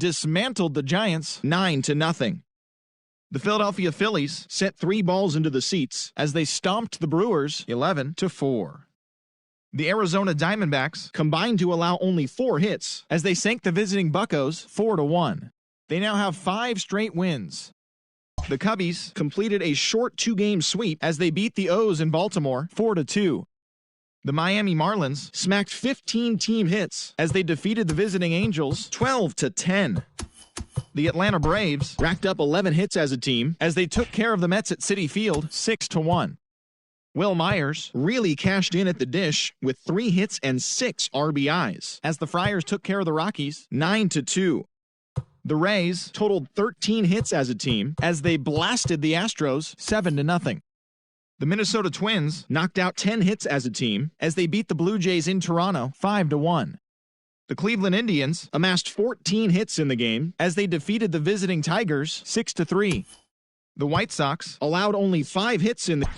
dismantled the Giants 9-0. The Philadelphia Phillies sent 3 balls into the seats as they stomped the Brewers 11-4. The Arizona Diamondbacks combined to allow only 4 hits as they sank the visiting Buccos 4-1. They now have 5 straight wins. The Cubbies completed a short 2-game sweep as they beat the O's in Baltimore 4-2. The Miami Marlins smacked 15 team hits as they defeated the visiting Angels 12-10. The Atlanta Braves racked up 11 hits as a team as they took care of the Mets at Citi Field 6-1. Will Myers really cashed in at the dish with 3 hits and 6 RBIs as the Friars took care of the Rockies 9-2. The Rays totaled 13 hits as a team as they blasted the Astros 7-0. The Minnesota Twins knocked out 10 hits as a team as they beat the Blue Jays in Toronto 5-1. The Cleveland Indians amassed 14 hits in the game as they defeated the visiting Tigers 6-3. The White Sox allowed only 5 hits in the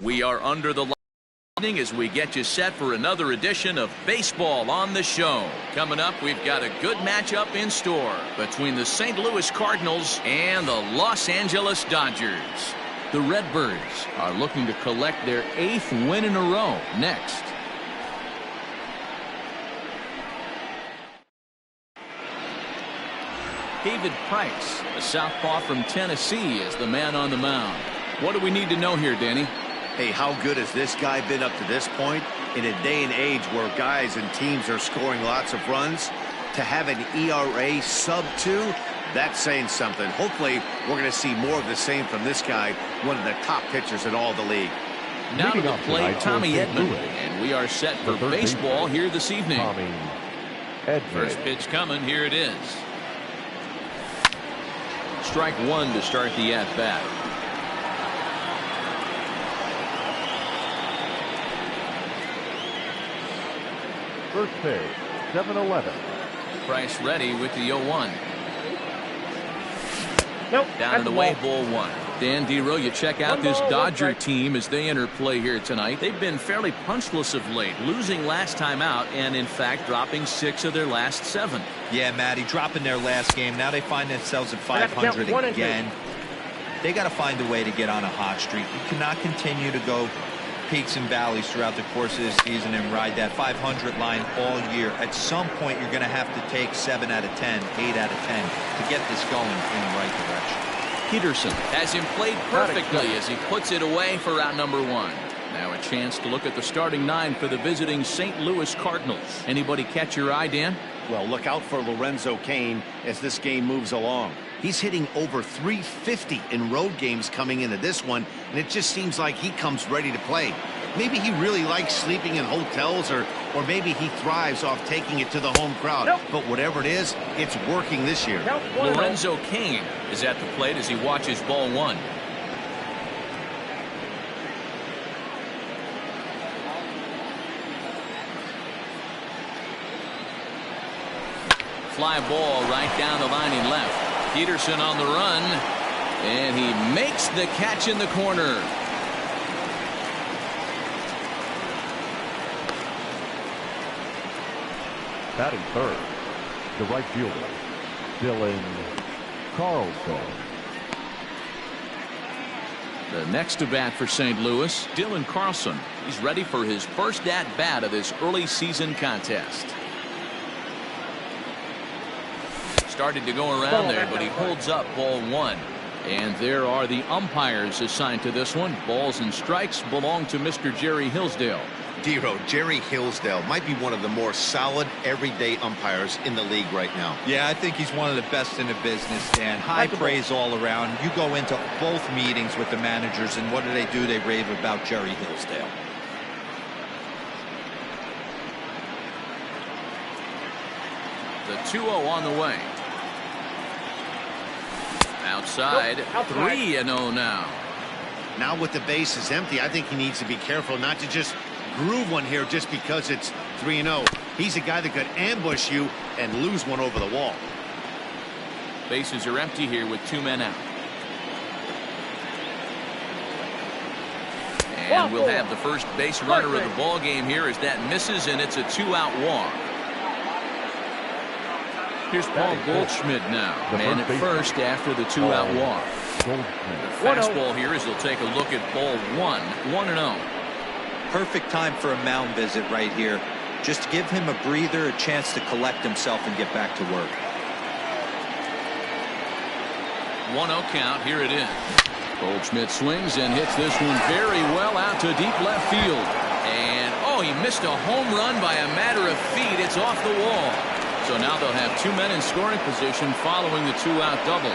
We are under the lighting as we get you set for another edition of Baseball on the Show. Coming up, we've got a good matchup in store between the St. Louis Cardinals and the Los Angeles Dodgers. The Redbirds are looking to collect their 8th win in a row next. David Price, a southpaw from Tennessee, is the man on the mound. What do we need to know here, Danny? Hey, how good has this guy been up to this point? In a day and age where guys and teams are scoring lots of runs, to have an ERA sub-2, that's saying something. Hopefully, we're going to see more of the same from this guy, one of the top pitchers in all the league. Now to the plate, Tommy Edman, and we are set for baseball here this evening. First pitch coming, here it is. Strike 1 to start the at-bat. First pitch, 7-11. Price ready with the 0-1. Nope. Down and away, ball 1. Dan Dero, you check out this Dodger team as they enter play here tonight. They've been fairly punchless of late, losing last time out and, in fact, dropping 6 of their last 7. Yeah, Matty, dropping their last game. Now they find themselves at 500 again. They got to find a way to get on a hot streak. You cannot continue to go peaks and valleys throughout the course of this season and ride that 500 line all year. At some point, you're going to have to take 7 out of 10, 8 out of 10 to get this going in the right direction. Peterson has him played perfectly as he puts it away for out number 1. Now a chance to look at the starting 9 for the visiting St. Louis Cardinals. Anybody catch your eye, Dan? Well, look out for Lorenzo Cain as this game moves along. He's hitting over 350 in road games coming into this one, and it just seems like he comes ready to play. Maybe he really likes sleeping in hotels, or maybe he thrives off taking it to the home crowd. Nope. But whatever it is, it's working this year. Lorenzo Cain is at the plate as he watches ball 1. Fly ball right down the line in left. Peterson on the run, and he makes the catch in the corner. Batting third, the right fielder, Dylan Carlson. The next to bat for St. Louis, Dylan Carlson. He's ready for his first at-bat of this early season contest. Started to go around there, but he holds up ball 1. And there are the umpires assigned to this one. Balls and strikes belong to Mr. Jerry Hillsdale. Dero, Jerry Hillsdale might be one of the more solid everyday umpires in the league right now. Yeah, I think he's one of the best in the business, Dan. High praise all around. You go into both meetings with the managers, and what do? They rave about Jerry Hillsdale. The 2-0 on the way. Outside, 3-0 now. Now with the bases empty, I think he needs to be careful not to just groove one here just because it's 3-0. He's a guy that could ambush you and lose one over the wall. Bases are empty here with 2 men out. And we'll have the first base runner of the ball game here as that misses, and it's a 2-out walk. Here's Paul Goldschmidt now, man at first after the 2-out walk. The fastball here as he'll take a look at ball 1, 1-0. Perfect time for a mound visit right here. Just give him a breather, a chance to collect himself and get back to work. 1-0 count, here it is. Goldschmidt swings and hits this one very well out to deep left field. And, oh, he missed a home run by a matter of feet. It's off the wall. So now they'll have 2 men in scoring position following the 2-out double.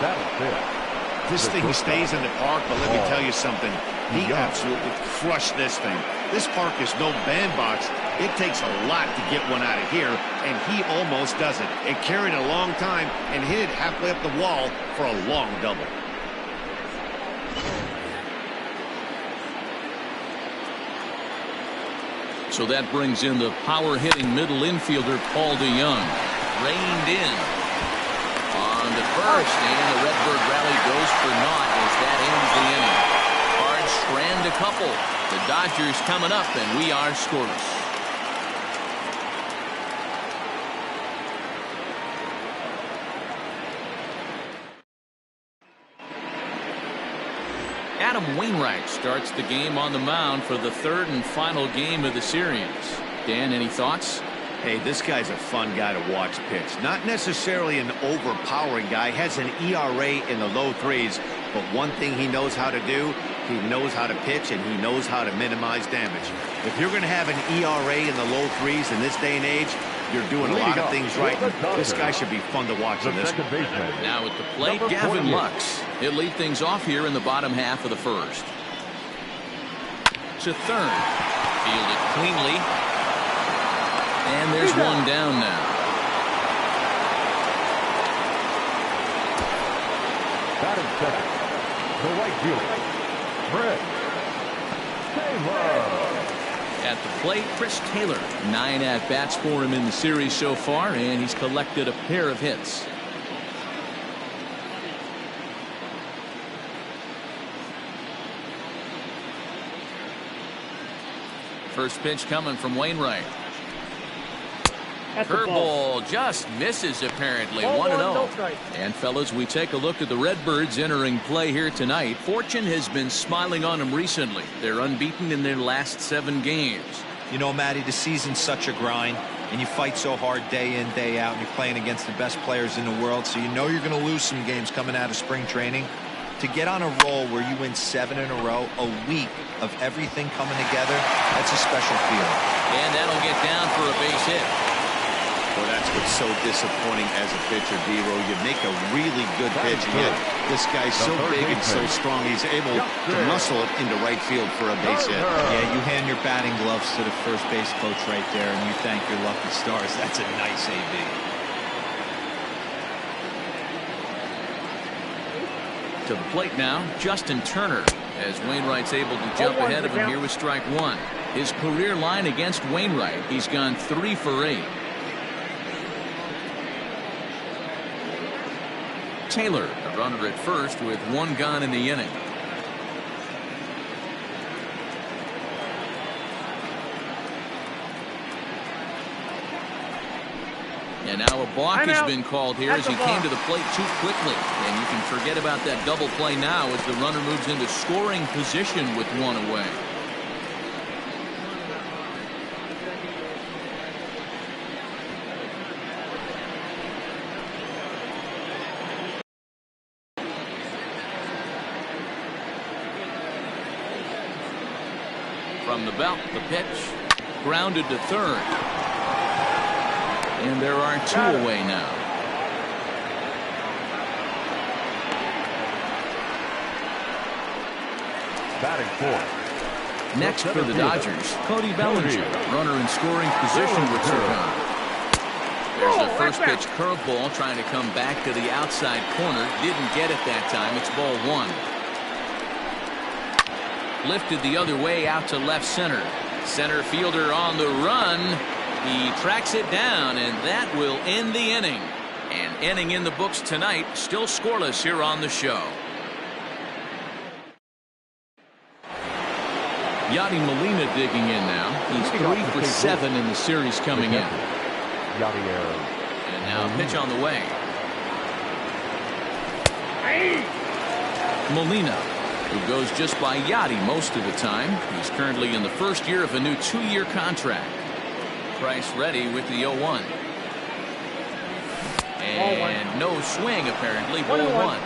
This thing stays in the park, but let me tell you something. He absolutely crushed this thing. This park is no bandbox. It takes a lot to get one out of here, and he almost does it. It carried a long time and hit it halfway up the wall for a long double. So that brings in the power-hitting middle infielder, Paul DeYoung. Reined in on the first, and the Redbird rally goes for naught as that ends the inning. Cards strand a couple. The Dodgers coming up, and we are scoreless. Adam Wainwright starts the game on the mound for the 3rd and final game of the series. Dan, any thoughts? Hey, this guy's a fun guy to watch pitch. Not necessarily an overpowering guy. Has an ERA in the low 3s. But one thing he knows how to do, he knows how to pitch, and he knows how to minimize damage. If you're going to have an ERA in the low 3s in this day and age, you're doing a lot of things right. This guy should be fun to watch in this one. Now at the plate, Gavin Lux. He'll lead things off here in the bottom half of the 1st. To 3rd. Fielded cleanly. And there's one down now. Batting second, the right fielder, Chris Taylor. At the plate, Chris Taylor. 9 at-bats for him in the series so far, and he's collected a pair of hits. First pitch coming from Wainwright. Curveball just misses apparently. 1-0. And fellas, we take a look at the Redbirds entering play here tonight. Fortune has been smiling on them recently. They're unbeaten in their last 7 games. You know, Matty, the season's such a grind, and you fight so hard day in, day out, and you're playing against the best players in the world, so you know you're going to lose some games coming out of spring training. To get on a roll where you win 7 in a row, a week of everything coming together, that's a special feeling. And that'll get down for a base hit. Well, that's what's so disappointing as a pitcher, D-Row. You make a really good pitch, and yet this guy's so big and so strong, he's able to muscle it into right field for a base hit. Yeah, you hand your batting gloves to the first base coach right there, and you thank your lucky stars. That's a nice AB. To the plate now, Justin Turner, as Wainwright's able to jump ahead of him here with strike 1. His career line against Wainwright, he's gone 3 for 8. Taylor, a runner at first with 1 gone in the inning. And now a balk has been called here as he came to the plate too quickly. And you can forget about that double play now as the runner moves into scoring position with 1 away. From the belt, the pitch, grounded to third. And there are 2 away now. Batting 4th. Next for the Dodgers, Cody Bellinger, runner in scoring position with 2 gone. There's a first pitch curveball trying to come back to the outside corner. Didn't get it that time. It's ball 1. Lifted the other way out to left center. Center fielder on the run. He tracks it down, and that will end the inning. An inning in the books tonight, still scoreless here on the show. Yadi Molina digging in now. He's 3 for 7 in the series coming in. And now a pitch on the way. Molina, who goes just by Yadi most of the time. He's currently in the first year of a new 2-year contract. Price ready with the 0-1. And no swing apparently. Ball 1.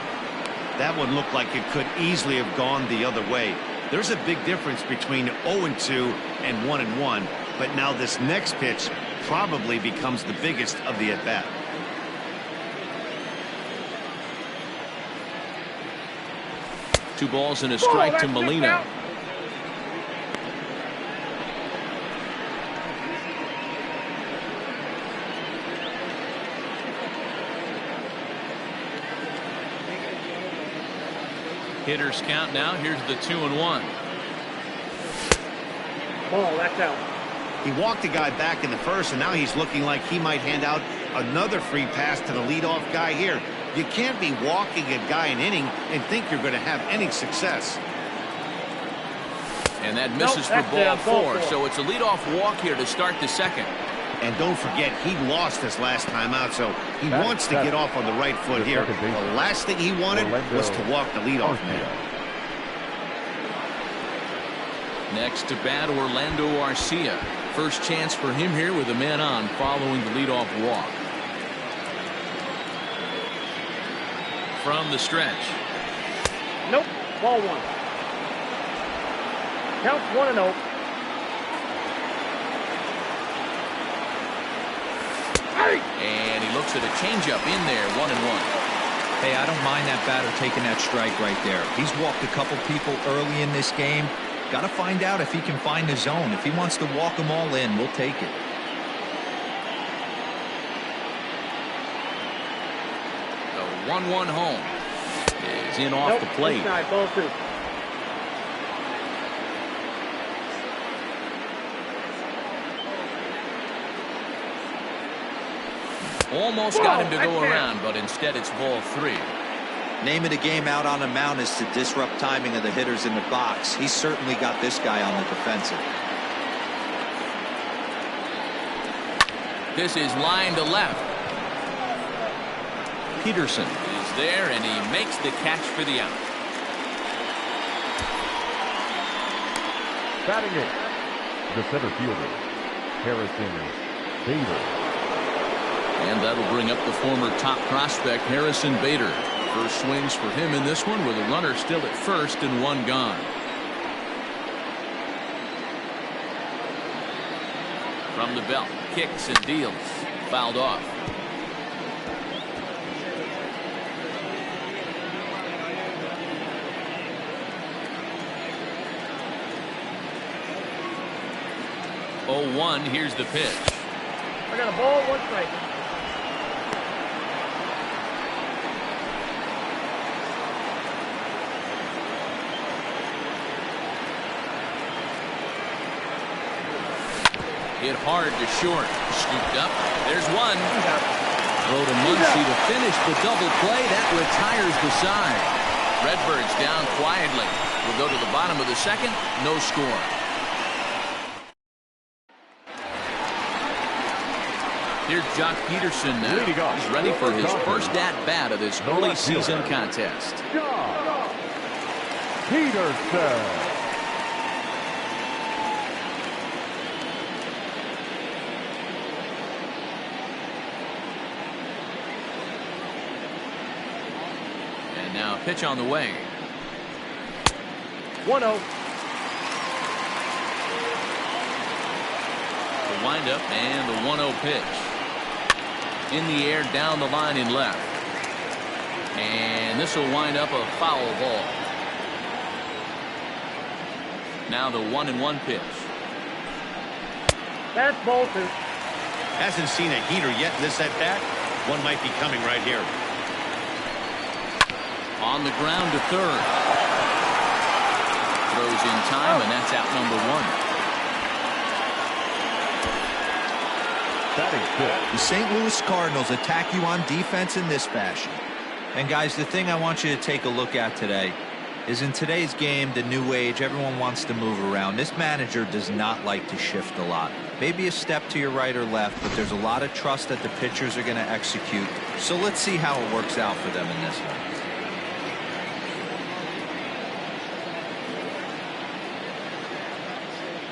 That one looked like it could easily have gone the other way. There's a big difference between 0-2 and 1-1, but now this next pitch probably becomes the biggest of the at-bat. Two balls and a strike to Molina. Hitters count now. Here's the 2-1. Ball, that's out. He walked a guy back in the first, and now he's looking like he might hand out another free pass to the leadoff guy here. You can't be walking a guy an inning and think you're going to have any success. And that misses for ball 4. So it's a leadoff walk here to start the second. And don't forget, he lost his last time out, so he wants to get off on the right foot here. The last thing he wanted was to walk the leadoff man. Next to bat, Orlando Arcia. First chance for him here with a man on following the leadoff walk. From the stretch. Nope. Ball 1. Count 1-0. And he looks at a changeup in there, 1-1. Hey, I don't mind that batter taking that strike right there. He's walked a couple people early in this game. Got to find out if he can find the zone. If he wants to walk them all in, we'll take it. The 1-1 home is in off the plate. Ball 2. Almost got him to go around, but instead it's ball 3. Name of the game out on the mound is to disrupt timing of the hitters in the box. He's certainly got this guy on the defensive. This is line to left. Peterson is there, and he makes the catch for the out. Batting it, the center fielder, Harrison Bader. And that'll bring up the former top prospect, Harrison Bader. First swings for him in this one with a runner still at first and one gone. From the belt, kicks and deals. Fouled off. Oh, 1, here's the pitch. I got a ball, 1 strike. Hit hard to short. Scooped up. There's one. Throw to Muncy to finish the double play. That retires the side. Redbirds down quietly. We'll go to the bottom of the second. No score. Here's Jock Peterson now. He's ready for his first at-bat of this early season contest. Jock Peterson. And now pitch on the way. 1-0. The windup and the 1-0 pitch. In the air down the line in left. And this will wind up a foul ball. Now the 1-1 pitch. That's ball 2. Hasn't seen a heater yet in this at-bat. One might be coming right here. On the ground to third. Throws in time, and that's out number 1. The St. Louis Cardinals attack you on defense in this fashion. And guys, the thing I want you to take a look at today is in today's game, the new age, everyone wants to move around. This manager does not like to shift a lot. Maybe a step to your right or left, but there's a lot of trust that the pitchers are going to execute. So let's see how it works out for them in this one.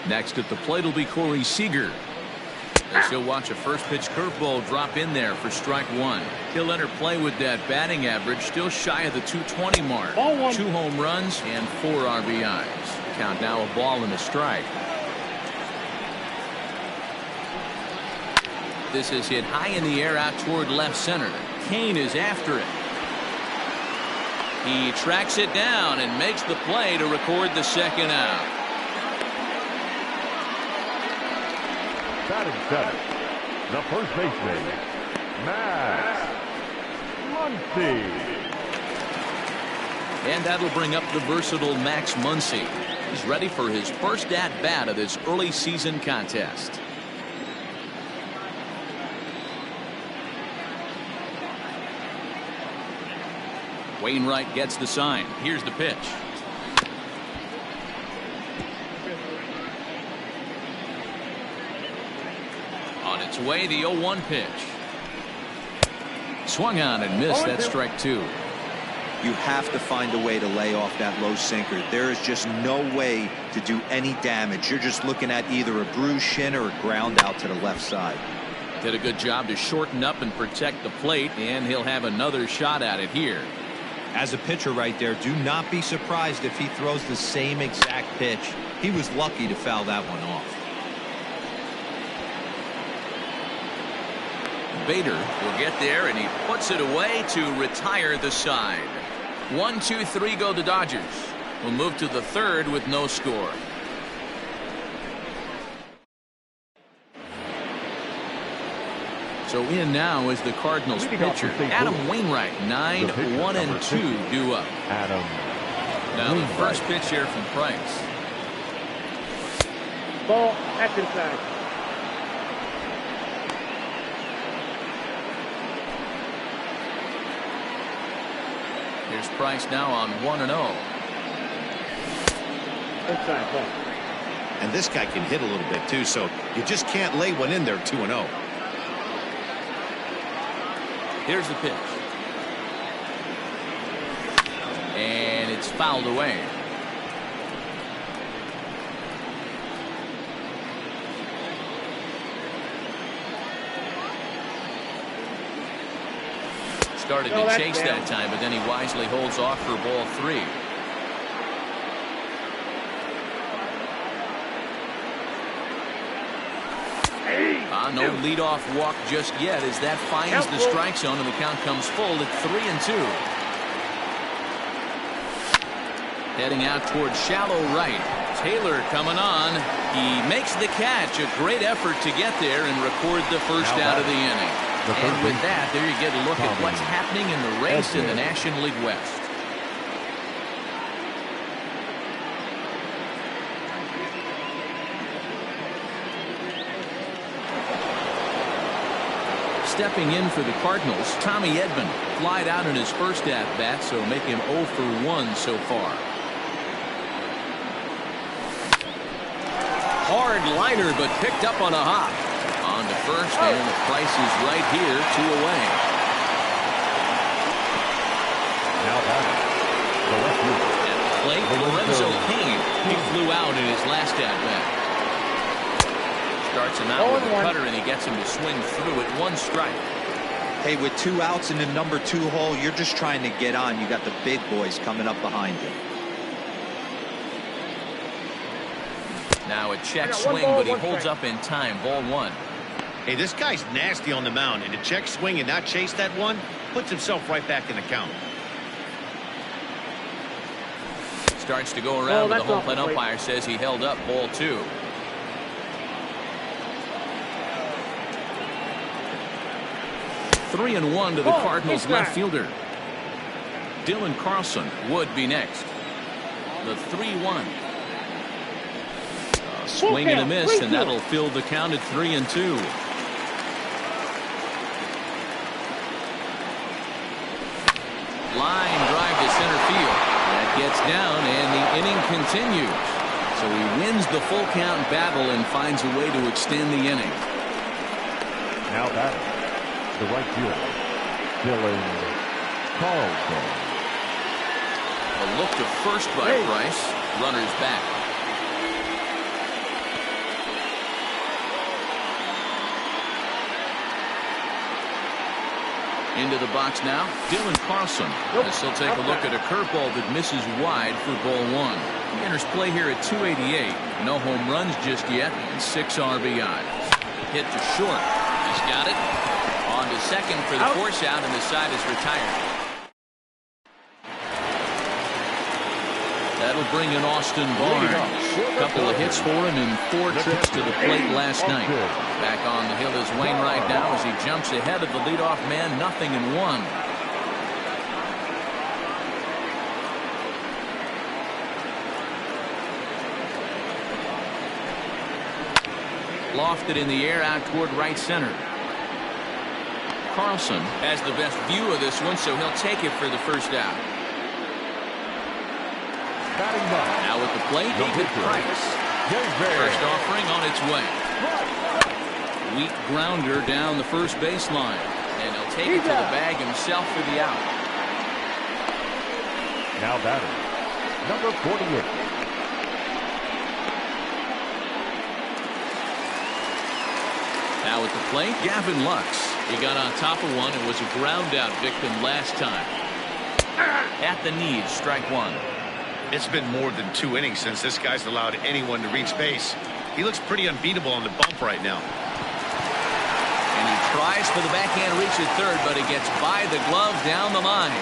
Next at the plate will be Corey Seager. As he'll watch a first pitch curveball drop in there for strike 1. He'll enter play with that batting average still shy of the 220 mark. 2 home runs and 4 RBIs. Count now a ball and a strike. This is hit high in the air out toward left center. Kane is after it. He tracks it down and makes the play to record the second out. Batting center, the first baseman, Max Muncy. And that'll bring up the versatile Max Muncy. He's ready for his first at-bat of this early season contest. Wainwright gets the sign. Here's the pitch. On its way, the 0-1 pitch. Swung on and missed. That's strike 2. You have to find a way to lay off that low sinker. There is just no way to do any damage. You're just looking at either a bruised shin or a ground out to the left side. Did a good job to shorten up and protect the plate, and he'll have another shot at it here. As a pitcher right there, do not be surprised if he throws the same exact pitch. He was lucky to foul that one off. Bader will get there, and he puts it away to retire the side. 1, 2, 3 go the Dodgers. We'll move to the third with no score. So in now is the Cardinals pitcher, Adam Wainwright. 9, 1, and 2 due up. Now the first pitch here from Price. Ball, that's inside. Here's Price now on 1-0. Inside ball. And this guy can hit a little bit too, so you just can't lay one in there 2-0. Here's the pitch. And it's fouled away. Started to chase that time, but then he wisely holds off for ball 3. No leadoff walk just yet as that finds the strike zone and the count comes full at 3-2. Heading out towards shallow right. Taylor coming on. He makes the catch. A great effort to get there and record the first out of the inning. And with that, there you get a look at what's happening in the race in the National League West. Stepping in for the Cardinals, Tommy Edman flied out in his first at-bat, so make him 0 for 1 so far. Hard liner, but picked up on a hop. On to first, and the Price is right here, 2 away. Now batting, the left fielder. At the plate, Lorenzo Cain. He flew out in his last at-bat. Starts him out with a cutter, and he gets him to swing through it. 1 strike. Hey, with 2 outs in the number 2 hole, you're just trying to get on. You got the big boys coming up behind you. Now a check swing, but he holds up in time. Ball 1. Hey, this guy's nasty on the mound, and to check swing and not chase that one puts himself right back in the count. Starts to go around, but the home plate umpire says he held up. Ball 2. Three and 1 to the Cardinals left fielder. Dylan Carlson would be next. The 3-1. Swing and a miss, and that'll fill the count at 3-2. Line drive to center field. That gets down, and the inning continues. So he wins the full count battle and finds a way to extend the inning. Now batting, the right fielder, Dylan Carlson. A look to first by Price. Runners back. Into the box now, Dylan Carlson. As he'll take a look at a curveball that misses wide for ball 1. He enters play here at 288. No home runs just yet, and 6 RBIs. Hit to short. He's got it. On to second for the force out, and the side is retired. That'll bring in Austin Barnes. A couple of hits for him and 4 trips to the plate last night. Back on the hill is Wainwright now as he jumps ahead of the leadoff man, 0-1. Lofted in the air out toward right center. Carlson has the best view of this one, so he'll take it for the first out. Now at the plate, David Price. First offering on its way. Weak grounder down the first baseline, and he'll take it to the bag himself for the out. Now batting, number 48. Now at the plate, Gavin Lux. He got on top of one and was a ground out victim last time. At the knees, strike 1. It's been more than 2 innings since this guy's allowed anyone to reach base. He looks pretty unbeatable on the bump right now. And he tries for the backhand reach at third, but he gets by the glove down the line.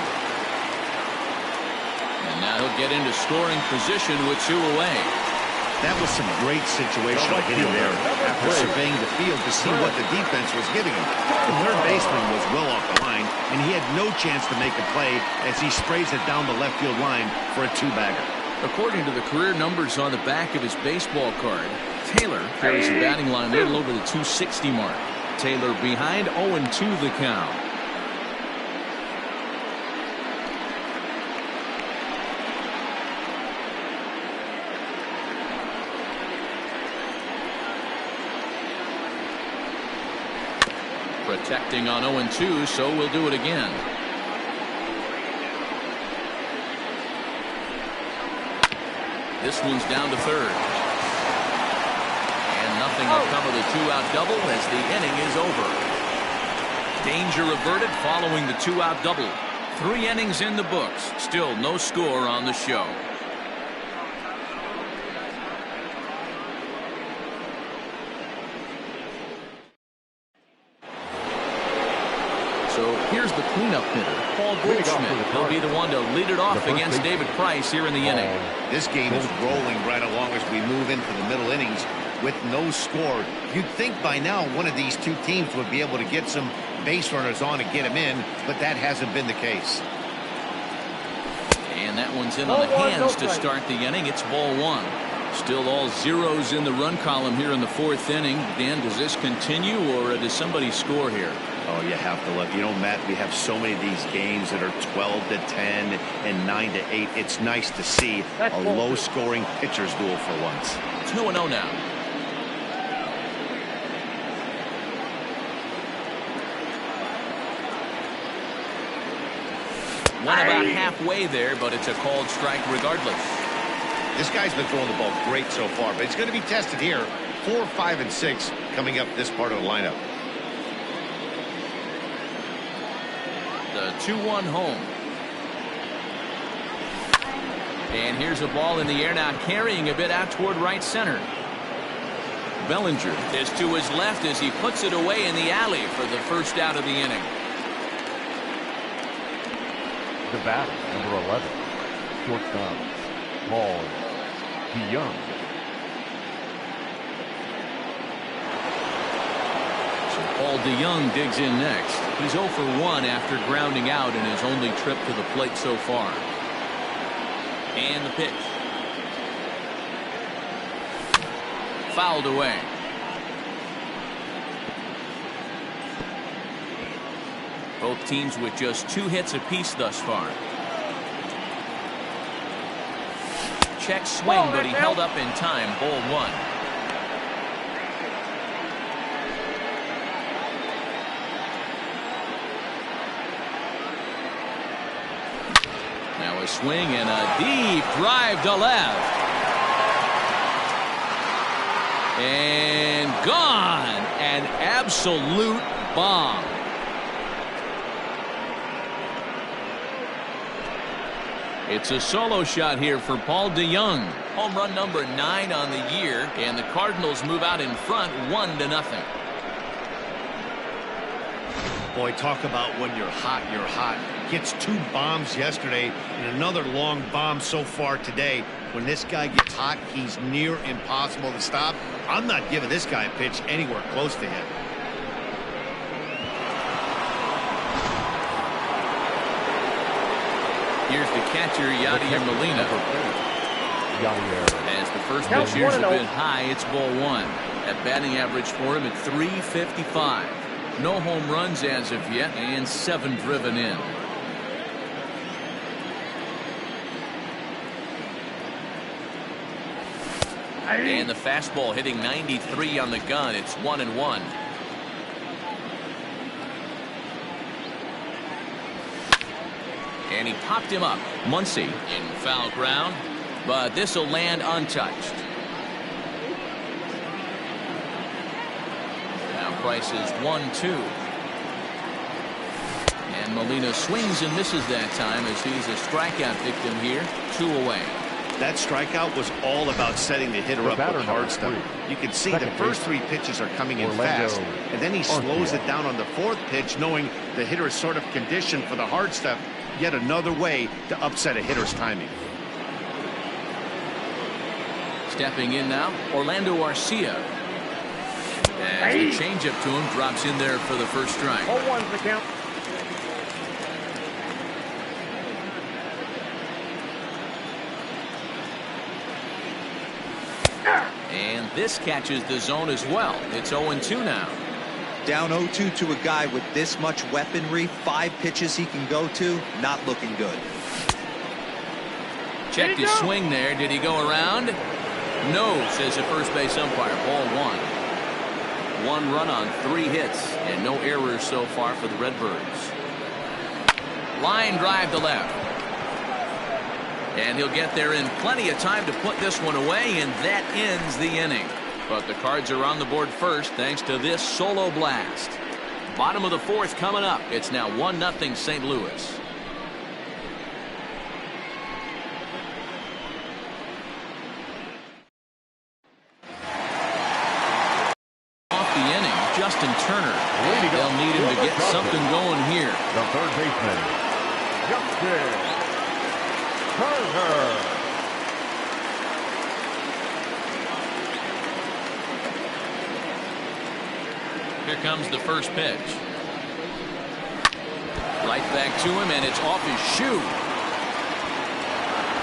And now he'll get into scoring position with 2 away. That was some great situational hitting there after surveying the field to see what the defense was giving him. The third baseman was well off the line, and he had no chance to make a play as he sprays it down the left field line for a 2-bagger. According to the career numbers on the back of his baseball card, Taylor carries the batting line a little over the 260 mark. Taylor behind 0-2 the count. Protecting on 0-2, so we'll do it again. This one's down to third. And nothing will come of the two-out double as the inning is over. Danger averted following the two-out double. 3 innings in the books. Still no score on the show. So here's the cleanup hitter, Paul Goldschmidt. He'll be the one to lead it off against David Price here in the inning. This game is rolling right along as we move into the middle innings with no score. You'd think by now one of these two teams would be able to get some base runners on and get them in, but that hasn't been the case. And that one's in on the hands to start the inning. It's ball 1. Still all zeros in the run column here in the 4th inning. Dan, does this continue or does somebody score here? Oh, you have to let, Matt, we have so many of these games that are 12-10 and 9-8. It's nice to see a low-scoring pitcher's duel for once. It's 0-0 now. One about halfway there, but it's a called strike regardless. This guy's been throwing the ball great so far, but it's going to be tested here. 4, 5, and 6 coming up this part of the lineup. The 2-1 home. And here's a ball in the air now, carrying a bit out toward right center. Bellinger is to his left as he puts it away in the alley for the first out of the inning. The batter, number 11, shortstop, Paul DeYoung. So Paul DeYoung digs in next. He's 0 for 1 after grounding out in his only trip to the plate so far. And the pitch. Fouled away. Both teams with just 2 hits apiece thus far. Check swing, but he held up in time. Ball 1. Now a swing and a deep drive to left. And gone. An absolute bomb. It's a solo shot here for Paul DeYoung. Home run number 9 on the year, and the Cardinals move out in front 1-0. Boy, talk about when you're hot, you're hot. Gets 2 bombs yesterday and another long bomb so far today. When this guy gets hot, he's near impossible to stop. I'm not giving this guy a pitch anywhere close to him. Here's the catcher, Yadier Molina. As the first pitch here's a bit high, it's ball 1. That batting average for him at .355. No home runs as of yet, and 7 driven in. And the fastball hitting 93 on the gun. It's 1-1. And he popped him up. Muncy in foul ground, but this will land untouched. Now Price is 1-2. And Molina swings and misses that time as he's a strikeout victim here. 2 away. That strikeout was all about setting the hitter up with hard stuff. You can see the first 3 pitches are coming in fast, and then he slows it down on the 4th pitch, knowing the hitter is sort of conditioned for the hard stuff. Yet another way to upset a hitter's timing. Stepping in now, Orlando Arcia. As the changeup to him drops in there for the first strike. 0-1's the count. And this catches the zone as well. It's 0-2 now. Down 0-2 to a guy with this much weaponry, 5 pitches he can go to, not looking good. Checked his swing there. Did he go around? No, says the first base umpire. Ball 1. 1 run on 3 hits and no errors so far for the Redbirds. Line drive to left. And he'll get there in plenty of time to put this one away, and that ends the inning. But the Cards are on the board first thanks to this solo blast. Bottom of the 4th coming up. It's now 1-0 St. Louis. Off the inning, Justin Turner. They'll need him to get something going here. The third baseman, Justin Turner. Here comes the first pitch. Right back to him, and it's off his shoe.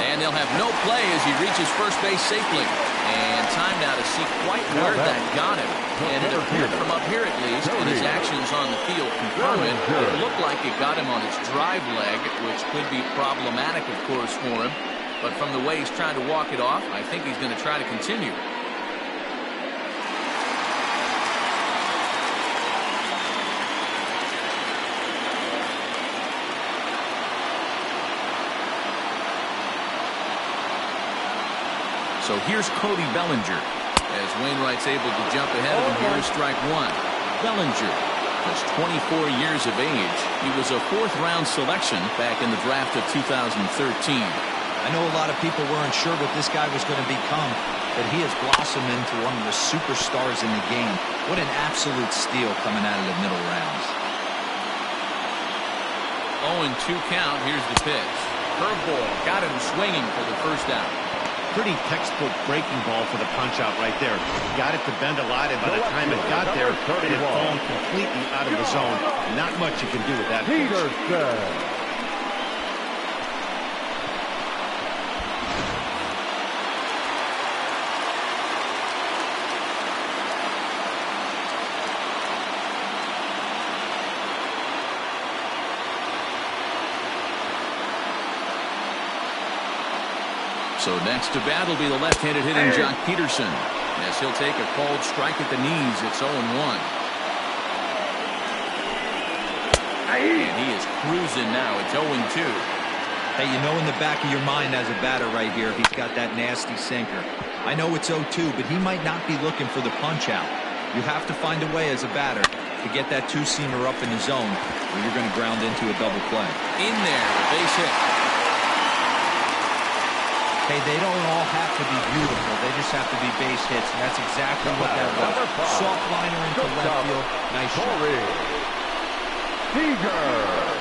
And they'll have no play as he reaches first base safely. And time now to see quite where that got him. And it appeared from up here at least, and his actions on the field confirm it. It looked like it got him on his drive leg, which could be problematic, of course, for him. But from the way he's trying to walk it off, I think he's going to try to continue. So here's Cody Bellinger as Wainwright's able to jump ahead of him here in strike 1. Bellinger, just 24 years of age. He was a 4th-round selection back in the draft of 2013. I know a lot of people weren't sure what this guy was going to become, but he has blossomed into one of the superstars in the game. What an absolute steal coming out of the middle rounds. 0-2 count. Here's the pitch. Curveball got him swinging for the first out. Pretty textbook breaking ball for the punch-out right there. Got it to bend a lot, and by the time it got there, it had fallen completely out of the zone. Not much you can do with that pitch. Peterson. So next to bat will be the left-handed hitting Jock Peterson, as he'll take a called strike at the knees. It's 0-1. And he is cruising now. It's 0-2. Hey, you know in the back of your mind as a batter right here, he's got that nasty sinker. I know it's 0-2, but he might not be looking for the punch-out. You have to find a way as a batter to get that two-seamer up in the zone, or you're going to ground into a double play. In there, a base hit. Hey, they don't all have to be beautiful. They just have to be base hits, and that's exactly what that was. Soft liner into left field. Nice shot. Seager.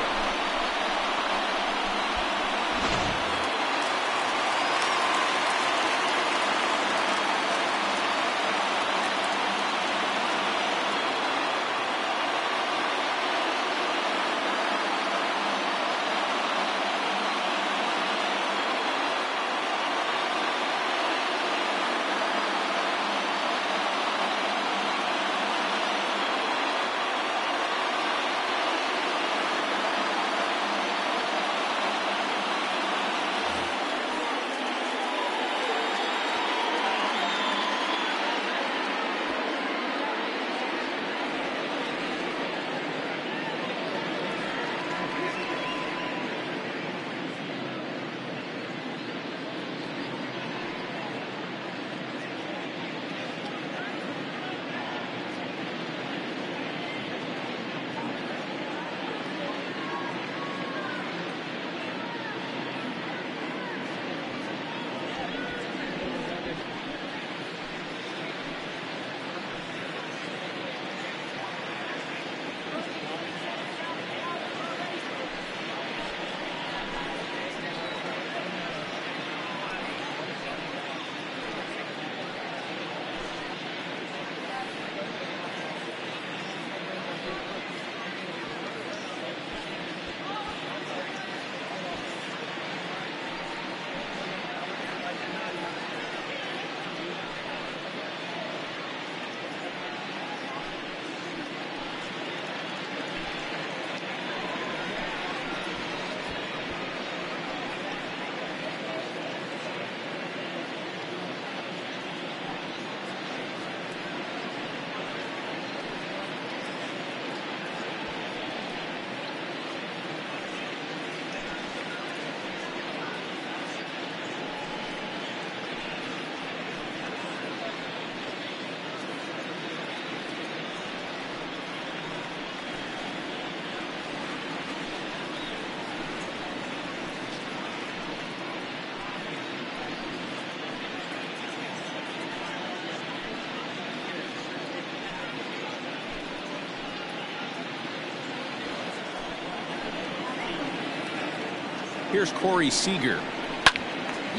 Here's Corey Seager.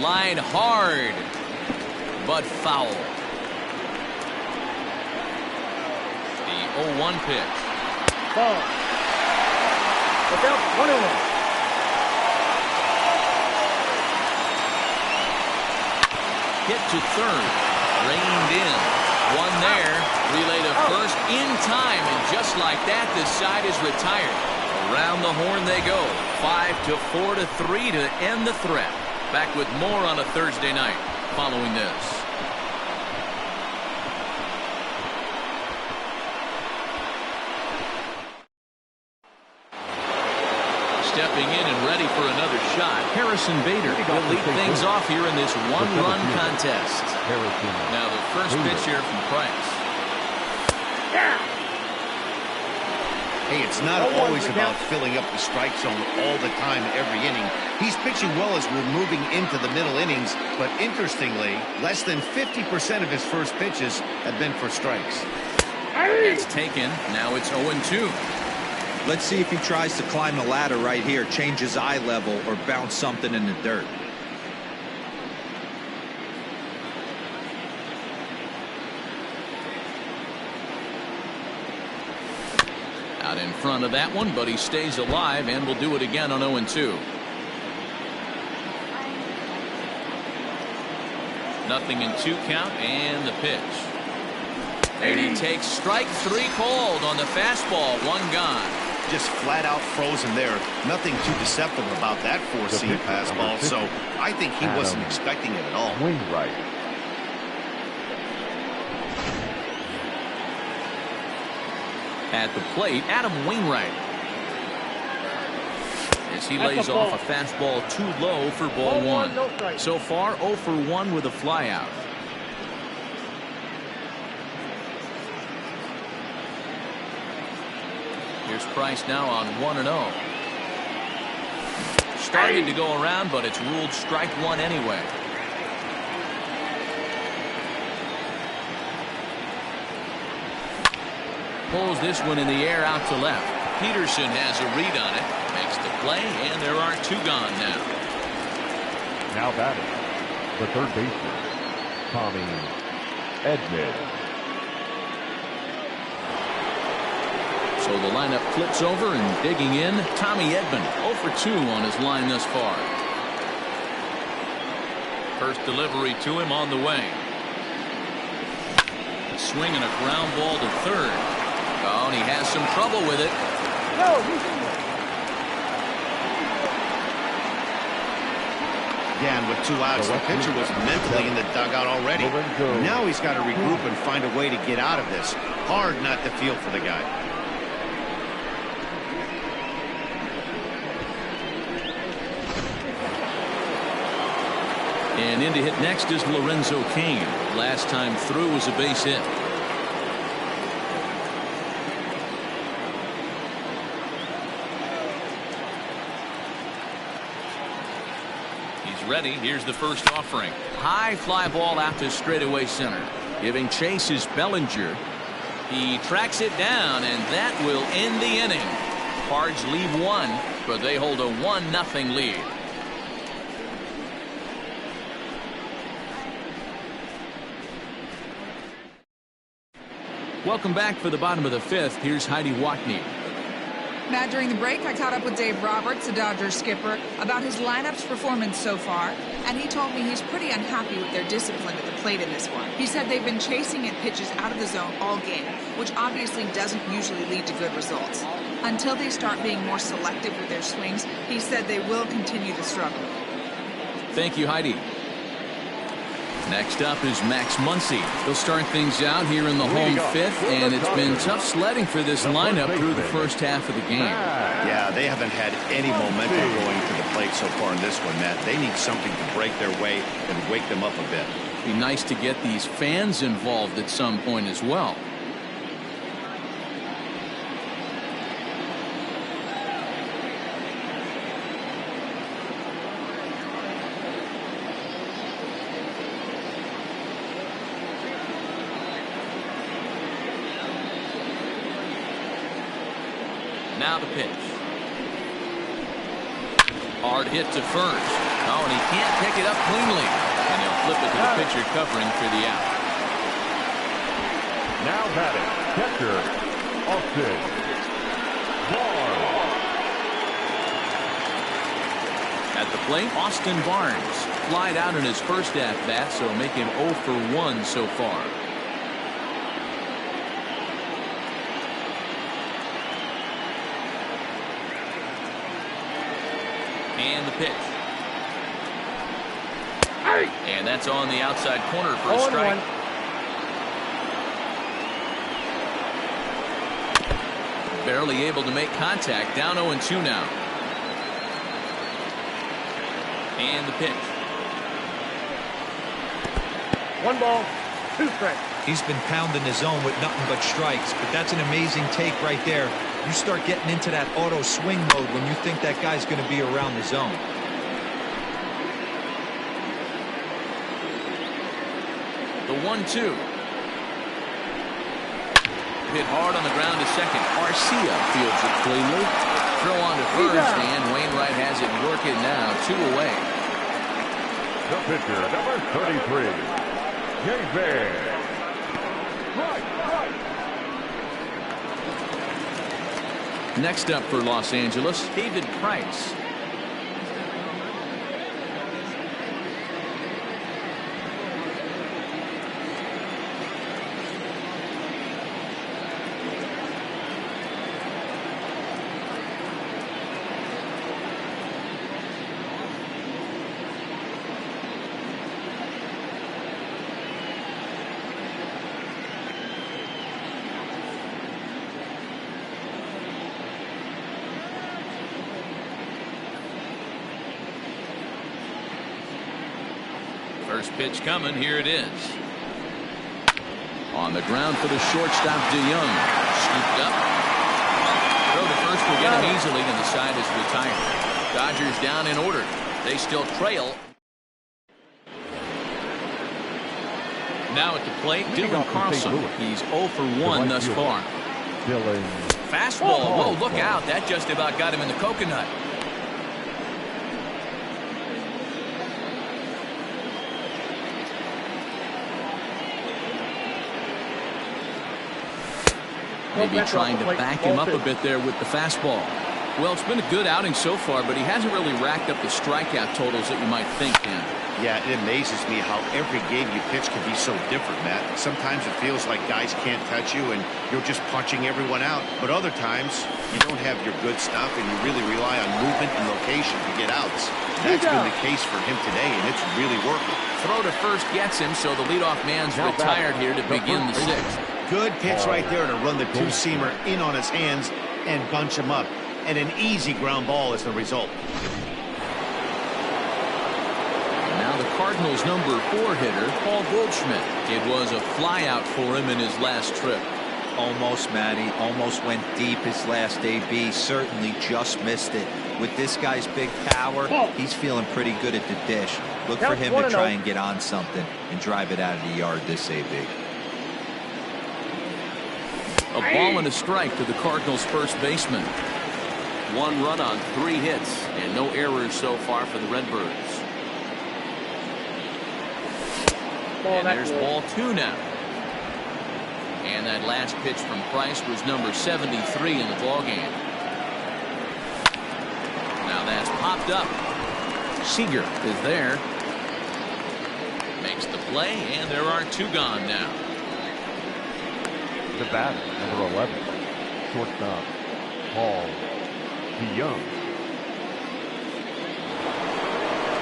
Line hard, but foul. The 0-1 pitch. Ball. Look out, 1-1. Hit to third. Reined in. One there. Relay to first in time. And just like that, the side is retired. Around the horn they go. 5-4 to 3 to end the threat. Back with more on a Thursday night following this. Stepping in and ready for another shot, Harrison Bader will lead things off here in this one-run contest. Now the first pitch here from Price. Hey, it's not always about filling up the strike zone all the time every inning. He's pitching well as we're moving into the middle innings, but interestingly, less than 50% of his first pitches have been for strikes. It's taken. Now it's 0-2. Let's see if he tries to climb the ladder right here, change his eye level, or bounce something in the dirt. Out in front of that one, but he stays alive and will do it again on 0-2. Nothing in 2 count and the pitch. And he takes strike 3 called on the fastball. 1 gone. Just flat out frozen there. Nothing too deceptive about that 4-seam fastball, so I think he wasn't expecting it at all. Wainwright. At the plate, Adam Wainwright. As he lays off a fastball too low for ball 1. So far, 0 for 1 with a flyout. Here's Price now on 1-0. Started to go around, but it's ruled strike 1 anyway. Pulls this one in the air out to left. Peterson has a read on it. Makes the play, and there are 2 gone now. Now batting, the third baseman, Tommy Edman. So the lineup flips over and digging in. Tommy Edman 0 for 2 on his line thus far. First delivery to him on the way. Swinging a ground ball to third. Oh, and he has some trouble with it. Yeah, and with 2 outs, the pitcher was mentally in the dugout already. Now he's got to regroup and find a way to get out of this. Hard not to feel for the guy. And in to hit next is Lorenzo Cain. Last time through was a base hit. He's ready. Here's the first offering. High fly ball out to straightaway center. Giving chase is Bellinger. He tracks it down, and that will end the inning. Cards leave 1, but they hold a 1-0 lead. Welcome back for the bottom of the 5th. Here's Heidi Watney. Matt, during the break, I caught up with Dave Roberts, the Dodgers skipper, about his lineup's performance so far, and he told me he's pretty unhappy with their discipline at the plate in this one. He said they've been chasing at pitches out of the zone all game, which obviously doesn't usually lead to good results. Until they start being more selective with their swings, he said they will continue to struggle. Thank you, Heidi. Next up is Max Muncy. He'll start things out here in the home 5th, and it's been tough sledding for this lineup through the first half of the game. Yeah, they haven't had any momentum going to the plate so far in this one, Matt. They need something to break their way and wake them up a bit. Be nice to get these fans involved at some point as well. Now the pitch. Hard hit to first. Oh, and he can't pick it up cleanly. And he'll flip it to the pitcher covering for the out. Now batting, catcher, Austin Barnes. At the plate, Austin Barnes flied out in his first at-bat, so make him 0 for 1 so far. And the pitch. And that's on the outside corner for a strike. Barely able to make contact. Down 0-2 now. And the pitch. 1 ball, 2 strikes. He's been pounding the zone with nothing but strikes, but that's an amazing take right there. You start getting into that auto swing mode when you think that guy's going to be around the zone. The 1-2. Hit hard on the ground to second. Garcia fields it cleanly. Throw on to first, and Wainwright has it working now. 2 away. The pitcher, number 33, David. Next up for Los Angeles, David Price. First pitch coming. Here it is. On the ground for the shortstop, DeYoung. Scooped up. Throw to first will get him easily, and the side is retired. Dodgers down in order. They still trail. Now at the plate, Dylan Carlson. He's 0 for 1 thus far. Fastball. Whoa, look out. That just about got him in the coconut. Maybe trying to back him up a bit there with the fastball. Well, it's been a good outing so far, but he hasn't really racked up the strikeout totals that you might think, Dan. Yeah, it amazes me how every game you pitch can be so different, Matt. Sometimes it feels like guys can't touch you and you're just punching everyone out. But other times, you don't have your good stuff and you really rely on movement and location to get outs. That's been the case for him today, and it's really working. Throw to first gets him, so the leadoff man's retired here to begin the 6th. Good pitch right there to run the two-seamer in on his hands and bunch him up. And an easy ground ball is the result. And now the Cardinals' number 4 hitter, Paul Goldschmidt. It was a flyout for him in his last trip. Almost, Matty. Almost went deep his last AB. Certainly just missed it. With this guy's big power, he's feeling pretty good at the dish. Look for him to try and get on something and drive it out of the yard this AB. A ball and a strike to the Cardinals' first baseman. 1 run on 3 hits and no errors so far for the Redbirds. And there's ball 2 now. And that last pitch from Price was number 73 in the ballgame. Now that's popped up. Seager is there. Makes the play, and there are 2 gone now. The batter, number 11, shortstop, Paul DeYoung.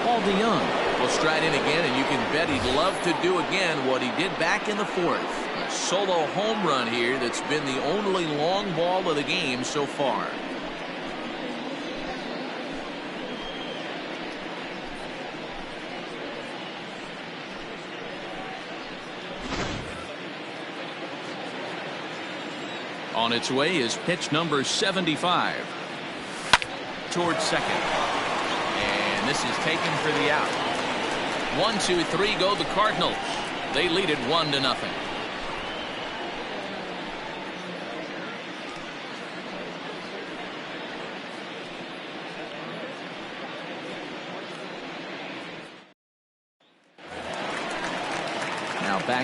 Paul DeYoung will stride in again, and you can bet he'd love to do again what he did back in the 4th. A solo home run here that's been the only long ball of the game so far. On its way is pitch number 75. Towards second. And this is taken for the out. 1, 2, 3 go the Cardinals. They lead it 1-0.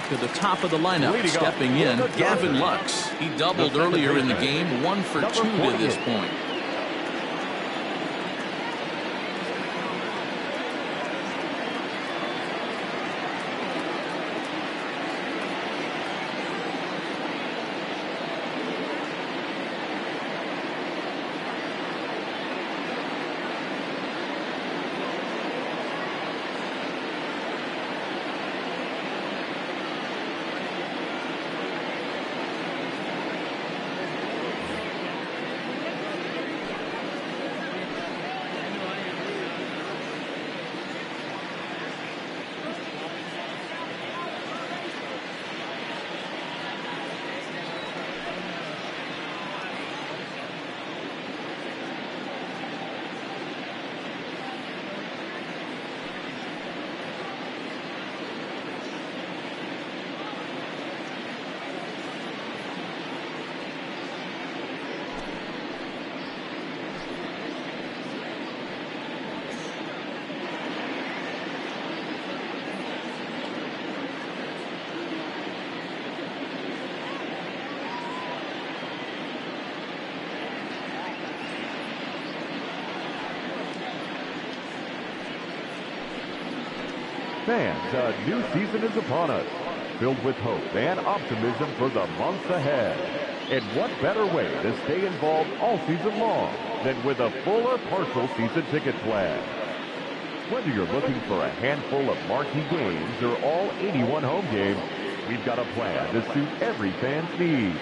back to the top of the lineup. Stepping in, Gavin Lux. He doubled earlier in the game, 1 for 2 to this point. Fans, a new season is upon us, filled with hope and optimism for the months ahead. And what better way to stay involved all season long than with a full or partial season ticket plan? Whether you're looking for a handful of marquee games or all 81 home games, we've got a plan to suit every fan's needs.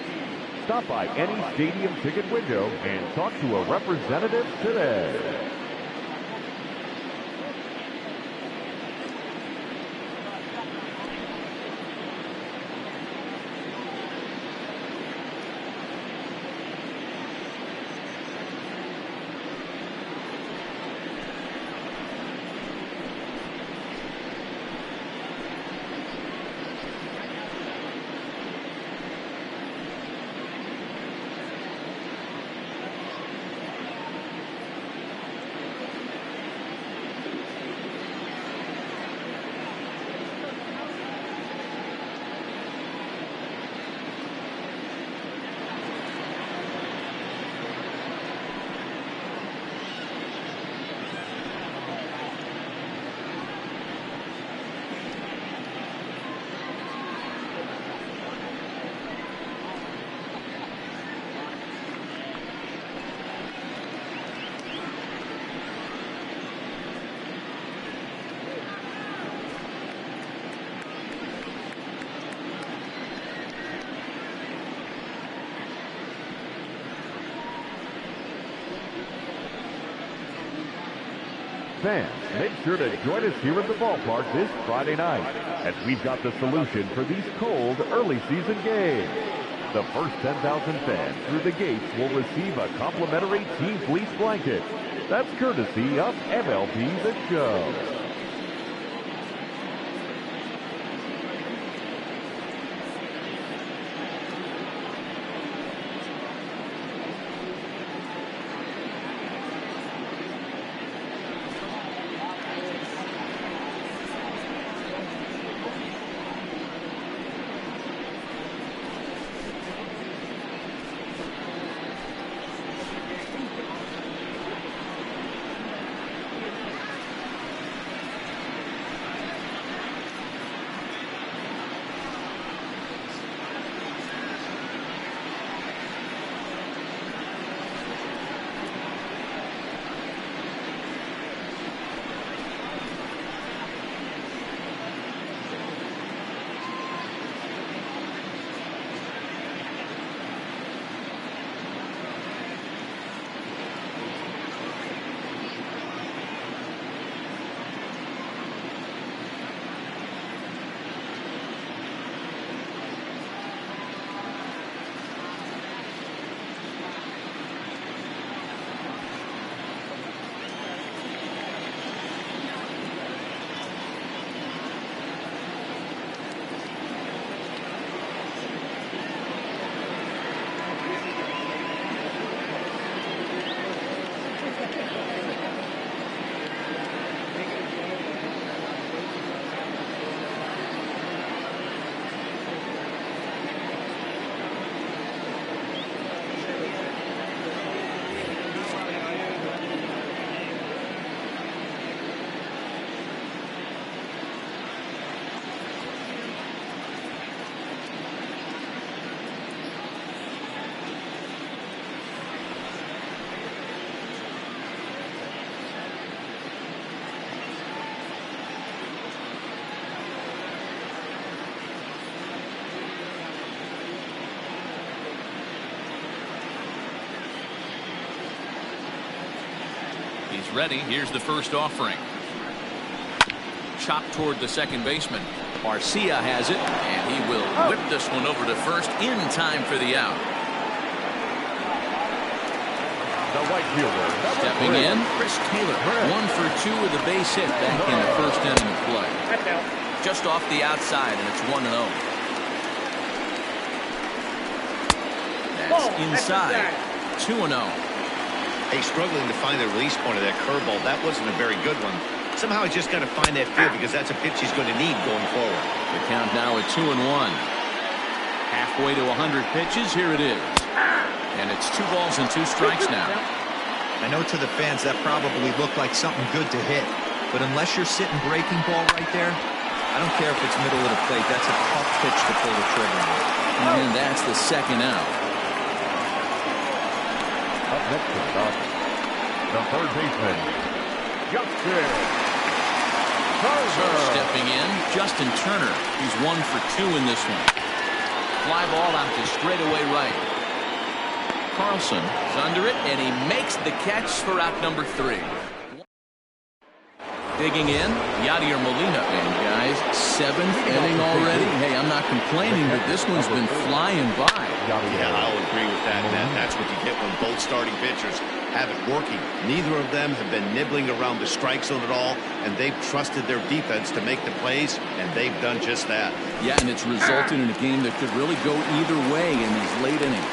Stop by any stadium ticket window and talk to a representative today. Fans, make sure to join us here at the ballpark this Friday night, as we've got the solution for these cold early season games. The first 10,000 fans through the gates will receive a complimentary Team Fleece blanket. That's courtesy of MLP The Show. ready. Here's the first offering. Chop toward the second baseman. Garcia has it, and he will whip this one over to first in time for the out. The right fielder, Stepping in, Chris Taylor. 1 for 2 with a base hit back in the first inning of play. Just off the outside, and it's 1-0. That's inside. 2-0. Hey, struggling to find the release point of that curveball. That wasn't a very good one. Somehow he's just got to find that field because that's a pitch he's going to need going forward. The count now at 2-1. Halfway to 100 pitches. Here it is. And it's 2 balls and 2 strikes now. I know to the fans that probably looked like something good to hit. But unless you're sitting breaking ball right there, I don't care if it's middle of the plate. That's a tough pitch to pull the trigger on. And that's the second out. Up next to the third baseman, Justin Turner. Stepping in, Justin Turner. He's 1 for 2 in this one. Fly ball out to straightaway right. Carlson is under it, and he makes the catch for out number 3. Digging in, Yadier Molina. And guys, 7th inning already. Hey, I'm not complaining, but this one's been flying by. Yeah, I'll agree with that. That's what you get when both starting pitchers have it working. Neither of them have been nibbling around the strike zone at all, and they've trusted their defense to make the plays, and they've done just that. Yeah, and it's resulted in a game that could really go either way in these late innings.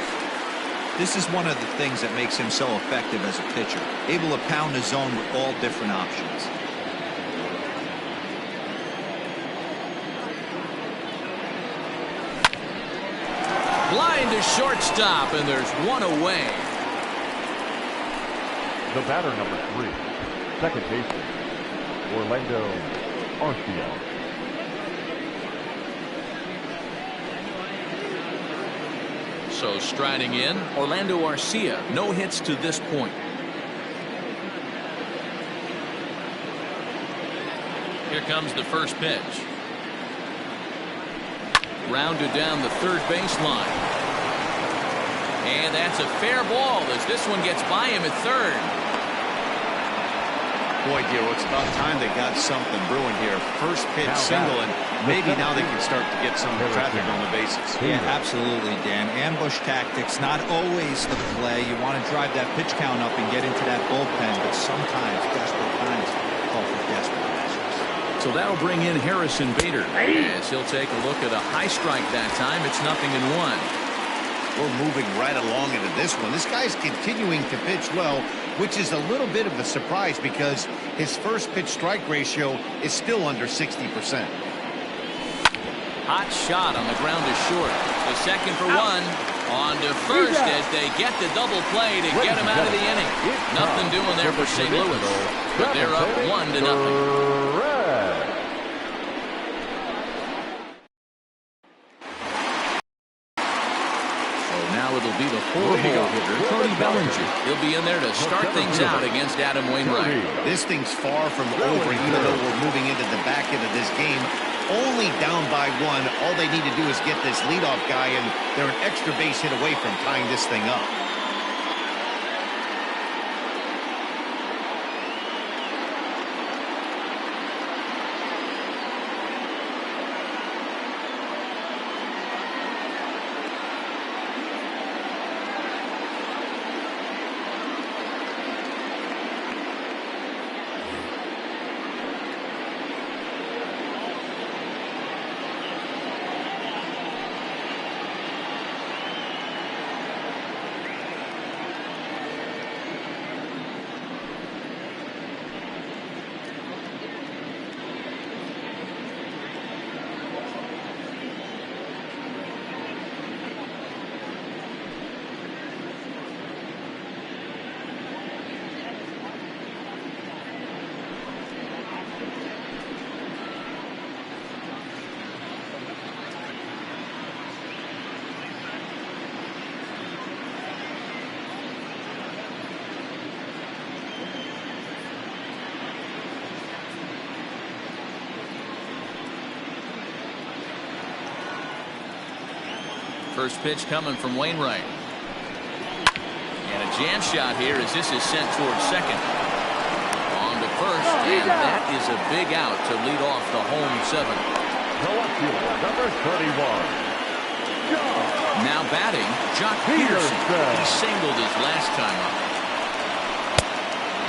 This is one of the things that makes him so effective as a pitcher. Able to pound the zone with all different options. Line to shortstop, and there's 1 away. The batter, number 3, second baseman, Orlando Arcia. So striding in, Orlando Arcia. No hits to this point. Here comes the first pitch. Rounded down the third baseline. And that's a fair ball as this one gets by him at third. Boy, dear, it's about time they got something brewing here. First pitch single, and maybe now they can start to get some traffic on the bases. Yeah, absolutely, Dan. Ambush tactics, not always the play. You want to drive that pitch count up and get into that bullpen, but sometimes, desperate times, call for desperate measures. So that'll bring in Harrison Bader as he'll take a look at a high strike that time. It's 0-1. We're moving right along into this one. This guy's continuing to pitch well, which is a little bit of a surprise because his first pitch strike ratio is still under 60%. Hot shot on the ground to short. The second for 1. On to first as they get the double play to get him out of the inning. Nothing doing there for St. Louis, but they're up 1-0. It'll be the 4-hole hitter, Cody Bellinger. He'll be in there to start things out against Adam Wainwright. This thing's far from over, even though we're moving into the back end of this game. Only down by 1. All they need to do is get this leadoff guy, and they're an extra base hit away from tying this thing up. First pitch coming from Wainwright. And a jam shot here as this is sent towards second. first, and that is a big out to lead off the home 7. Number 31. Now batting, Jock Peterson. He singled his last time up.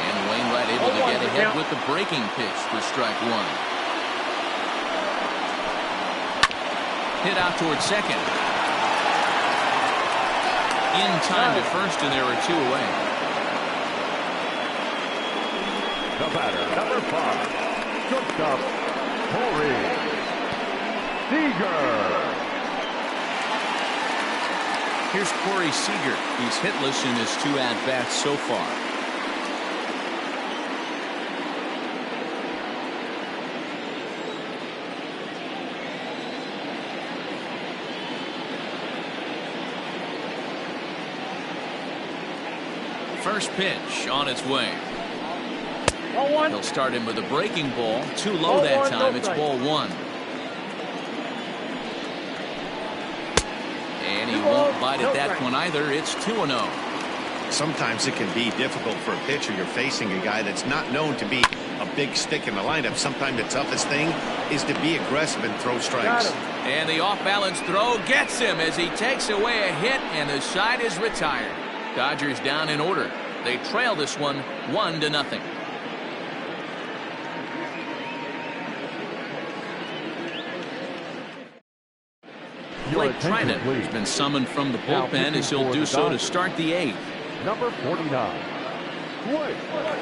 And Wainwright able to get ahead with the breaking pitch for strike 1. Hit out towards second. In time to first, and there are 2 away. The batter, number 5. Shortstop, Corey Seager. Here's Corey Seager. He's hitless in his 2 at-bats so far. First pitch on its way. He'll start him with a breaking ball. Too low that time. It's ball 1. And he won't bite at that one either. It's 2-0. Sometimes it can be difficult for a pitcher. You're facing a guy that's not known to be a big stick in the lineup. Sometimes the toughest thing is to be aggressive and throw strikes. And the off-balance throw gets him as he takes away a hit, and the side is retired. Dodgers down in order. They trail this one 1-0. Blake Trinan has been summoned from the bullpen as he'll do so to start the 8th. Number 49. Blake Trinan.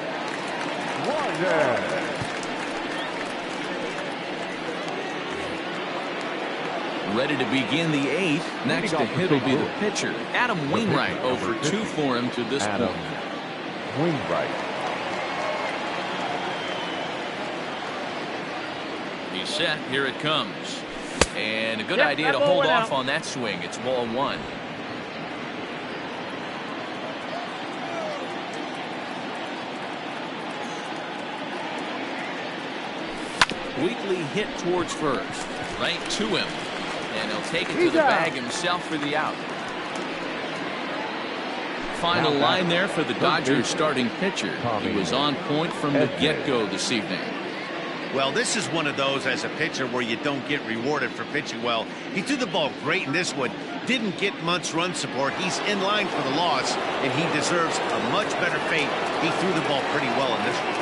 Ready to begin the 8th. Next to hit will be the pitcher, Adam Wainwright, 0 for 2 for him to this point. Wainwright. He's set. Here it comes. And a good idea to hold off on that swing. It's ball 1. Weekly hit towards first. Right to him. And he'll take it to the bag himself for the out. Final line there for the Dodgers starting pitcher. He was on point from the get-go this evening. Well, this is one of those as a pitcher where you don't get rewarded for pitching well. He threw the ball great in this one. Didn't get much run support. He's in line for the loss, and he deserves a much better fate. He threw the ball pretty well in this one.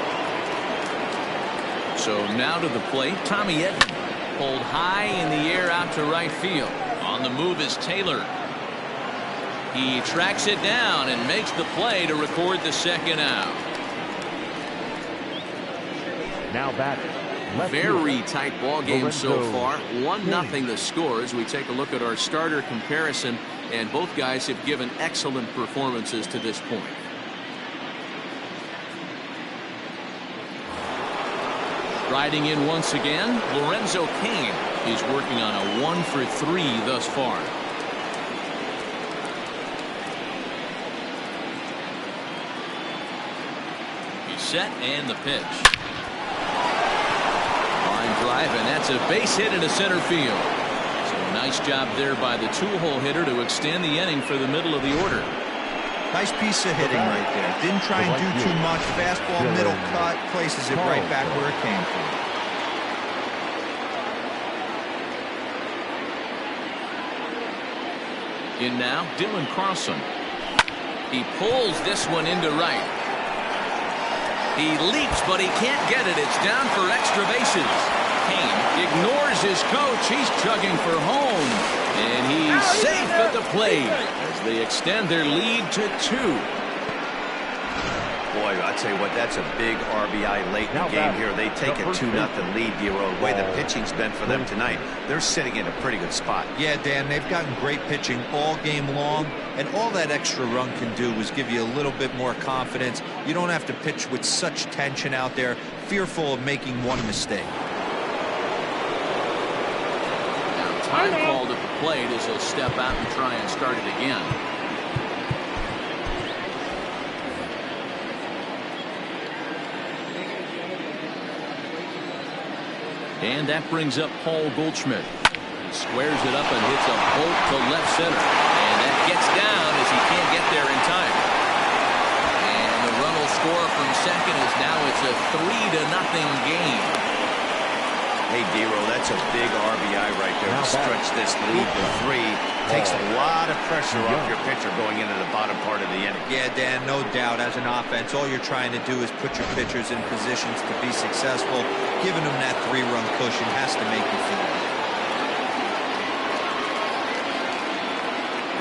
So now to the plate, Tommy Edman. Pulled high in the air out to right field. On the move is Taylor. He tracks it down and makes the play to record the second out. Now back. Very tight ball game so far. 1-0 the score as we take a look at our starter comparison, and both guys have given excellent performances to this point. Riding in once again, Lorenzo Cain. He's working on a 1 for 3 thus far. He's set, and the pitch. Drive, and that's a base hit into center field. So nice job there by the 2-hole hitter to extend the inning for the middle of the order. Nice piece of hitting right there. Didn't try and do too much. Fastball, middle cut, places it right back where it came from. In now, Dylan Carlson. He pulls this one into right. He leaps, but he can't get it. It's down for extra bases. Cain ignores his coach. He's chugging for home. And he's safe at the plate as they extend their lead to 2. Boy, I tell you what, that's a big RBI late in the game here. They take a 2-0 lead the way the pitching's been for them tonight. They're sitting in a pretty good spot. Yeah, Dan, they've gotten great pitching all game long, and all that extra run can do is give you a little bit more confidence. You don't have to pitch with such tension out there, fearful of making one mistake. Now, time called at the plate as he'll step out and try and start it again. And that brings up Paul Goldschmidt. He squares it up and hits a bolt to left center. And that gets down as he can't get there in time. And the run will score from second as now it's a 3-0 game. Hey, Dero, that's a big RBI right there to stretch this lead to 3. Takes a lot of pressure off your pitcher going into the bottom part of the inning. Yeah, Dan, no doubt. As an offense, all you're trying to do is put your pitchers in positions to be successful. Giving them that 3-run cushion has to make you feel good.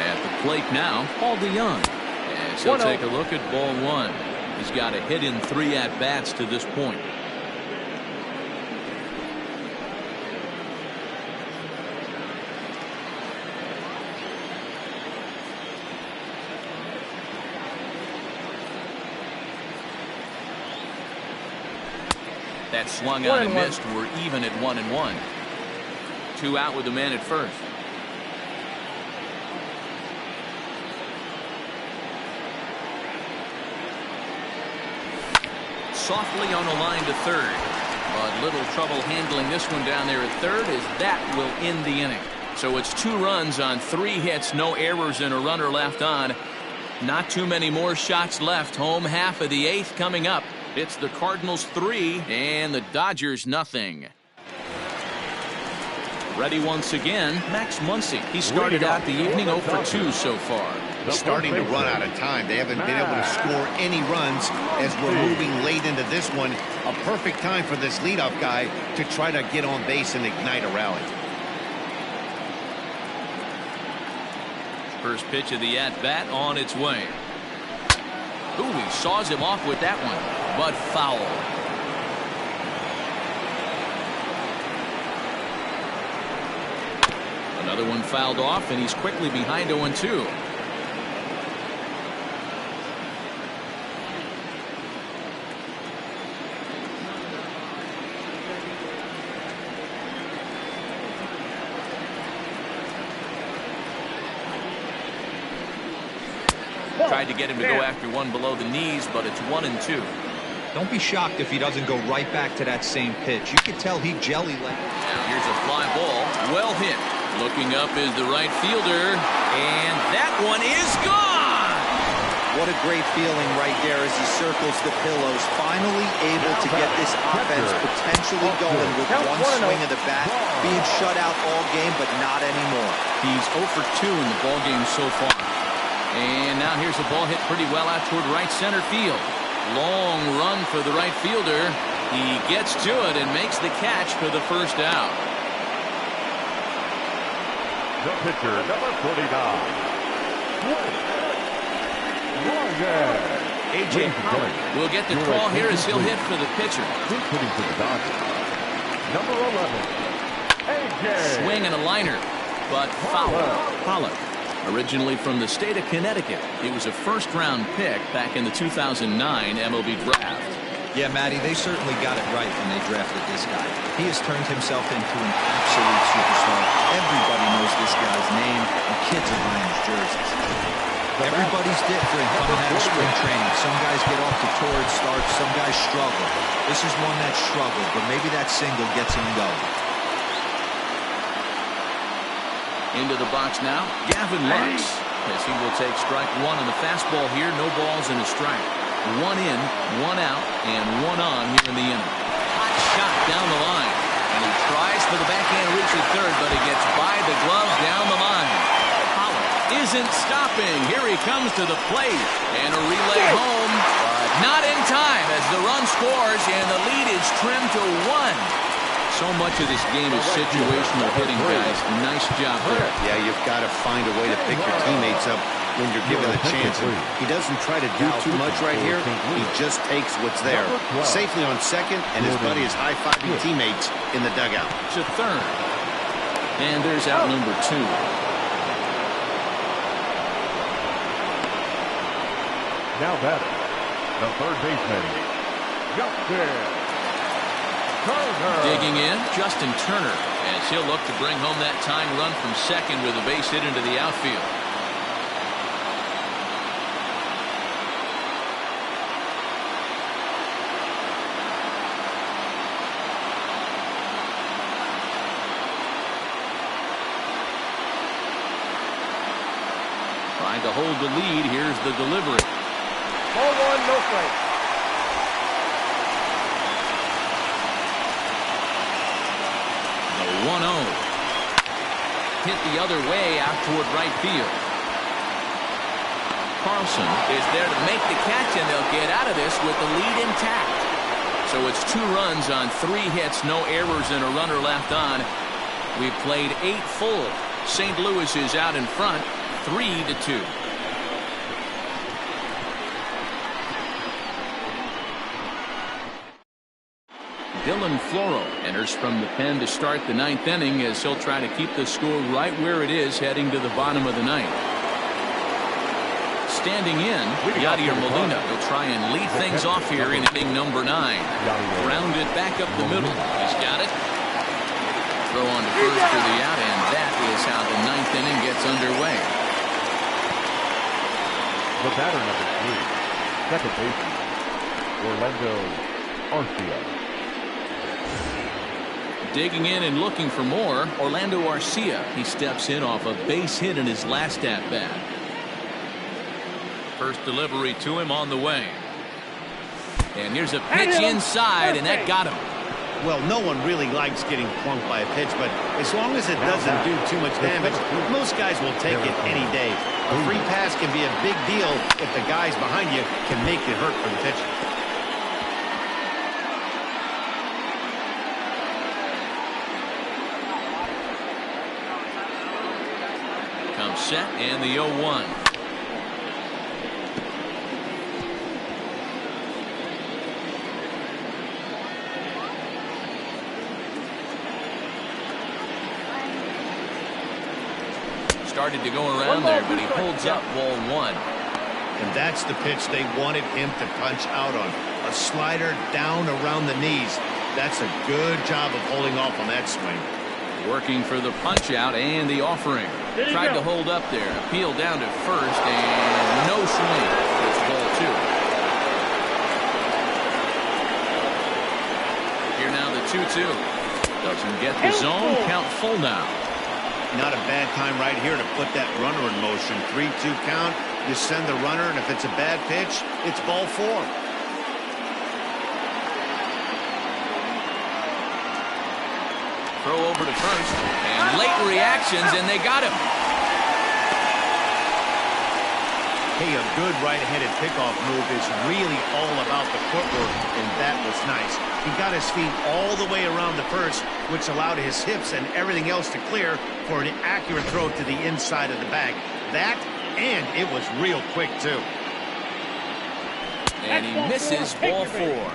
At the plate now, Paul DeYoung. As he'll take a look at ball 1. He's got a hit in 3 at-bats to this point. That swung out and missed. We're even at 1-1. 2 out with the man at first. Softly on the line to third, but little trouble handling this one down there at third as that will end the inning. So it's 2 runs on 3 hits, no errors, and a runner left on. Not too many more shots left. Home half of the 8th coming up. It's the Cardinals 3 and the Dodgers nothing. Ready once again, Max Muncy. He started out the evening 0 for 2 so far. Starting to run out of time. They haven't been able to score any runs as we're moving late into this one. A perfect time for this leadoff guy to try to get on base and ignite a rally. First pitch of the at-bat on its way. Ooh, he saws him off with that one, but foul. Another one fouled off, and he's quickly behind 0-2. Tried to get him to go after one below the knees, but it's 1-2. Don't be shocked if he doesn't go right back to that same pitch. You can tell he jelly-laid. Now here's a fly ball. Well hit. Looking up is the right fielder, and that one is gone! What a great feeling right there as he circles the pillows. Finally able to get this offense potentially going with one swing of the bat. Being shut out all game, but not anymore. He's 0 for 2 in the ballgame so far. And now here's a ball hit pretty well out toward right center field. Long run for the right fielder. He gets to it and makes the catch for the first out. The pitcher, number 49. A.J. Howard will get the call here as he'll hit for the pitcher. Hitting for the Dodgers. Number 11. A.J. Swing and a liner, but foul. Pollock. Originally from the state of Connecticut, he was a first-round pick back in the 2009 MLB draft. Yeah, Matty, they certainly got it right when they drafted this guy. He has turned himself into an absolute superstar. Everybody knows this guy's name, and kids are buying his jerseys. Everybody's different coming out of spring training. Some guys get off to torrid starts, some guys struggle. This is one that struggled, but maybe that single gets him going. Into the box now, Gavin Lux, as he will take strike 1 on the fastball here. No balls and a strike. 1 in, 1 out, and 1 on here in the inning. Hot shot down the line, and he tries for the backhand reach at third, but he gets by the glove down the line. Pollock isn't stopping. Here he comes to the plate, and a relay home, but not in time as the run scores, and the lead is trimmed to 1. So much of this game is situational hitting, guys. Nice job there. Yeah, you've got to find a way to pick your teammates up when you're given the chance. He doesn't try to do too much right here. He just takes what's there. Safely on second, and his buddy is high-fiving teammates in the dugout. To third. And there's out number 2. Now batting, the third baseman, Justin Turner. Digging in, Justin Turner, as he'll look to bring home that tying run from second with a base hit into the outfield. Trying to hold the lead. Here's the delivery. Ball 1, no strike. the 1-0. Hit the other way out toward right field. Carlson is there to make the catch, and they'll get out of this with the lead intact. So it's 2 runs on 3 hits, no errors, and a runner left on. We've played 8 full. St. Louis is out in front, 3-2. Dylan Floro enters from the pen to start the 9th inning as he'll try to keep the score right where it is heading to the bottom of the 9th. Standing in, Yadier Molina will try and lead things off here in inning number 9. Grounded back up the middle. He's got it. Throw on to first for the out, and that is how the 9th inning gets underway. The batter number 3, second baseman, Orlando Arcia. Digging in and looking for more, Orlando Arcia. He steps in off a base hit in his last at-bat. First delivery to him on the way. And here's a pitch inside, and that got him. Well, no one really likes getting plunked by a pitch, but as long as it doesn't do too much damage, most guys will take it any day. A free pass can be a big deal if the guys behind you can make it hurt for the pitcher. Comes set, and the 0-1. Started to go around there, but he holds up ball 1. And that's the pitch they wanted him to punch out on. A slider down around the knees. That's a good job of holding off on that swing. Working for the punch out and the offering. Tried to hold up there. Appeal down to first, and no swing. It's ball 2. Here now the 2-2. Doesn't get the zone. Count full now. Not a bad time right here to put that runner in motion. 3-2 count. You send the runner, and if it's a bad pitch, it's ball 4. Throw over to first, and late reactions, and they got him. Hey, a good right-handed pickoff move is really all about the footwork, and that was nice. He got his feet all the way around the first, which allowed his hips and everything else to clear for an accurate throw to the inside of the bag. That, and it was real quick, too. And he misses ball 4.